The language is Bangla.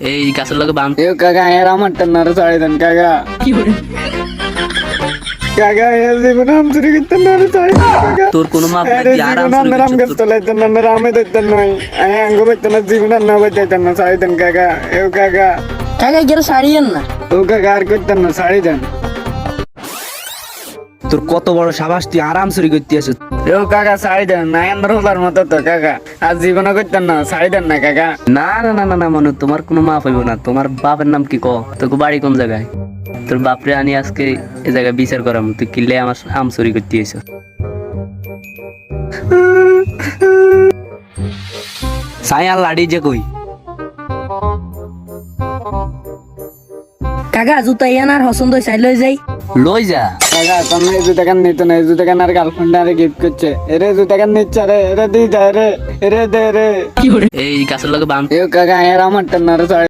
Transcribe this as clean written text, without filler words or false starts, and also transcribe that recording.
এই গাছের লগে বান এ কাকা এর আমার টান্নার সাড়ে দেন কাকা কাকা এর জীবন আম চুরি করতেন না সাড়ে কাকা তোর কোনো মাপ নাই, এর তুই আরাম জীবন চুরি আমরা আম করছিস। গাছ তোলাইতেন না আমরা আমে দিতেন নয় আমি আঙ্গ বেতেন না জীবন আর না বেতেন না সাড়ে দেন কাকা এ কাকা কাকা গেলে সারিয়েন না। ও কাকা আর করতেন না সাড়ে দেন তোর কত বড় সাবাস, তুই আরাম চুরি করতে আসিস। ও কাকা সাড়ে দেন না আমরা হলার মতো তো কাকা আর জীবনে করতেন না সাড়ে দেন না কাকা না না না না না মনে তোমার কোনো মাপ হইব না। তোমার বাপের নাম কি কও? তোকে বাড়ি কোন জায়গায়? তোর বাপরে আনি আজকে এই জায়গায় বিচার করাম, তুই কিনলে আমার আম চুরি করতে এসো। সাই আর লাড়ি যে কই কাকা জুতা ইয়ান আর পছন্দ চাই লই যাই। লই যা। কাকা তুমি এই জুতা কান নিত না এই জুতা কান আর গার্লফ্রেন্ড আরে গিফট করছে এরে জুতা কান নিচ্ছে রে এরে দি যায় রে এরে দে রে এই গাছের লগে বান এ কাকা এর আমার টান্নার সাড়ে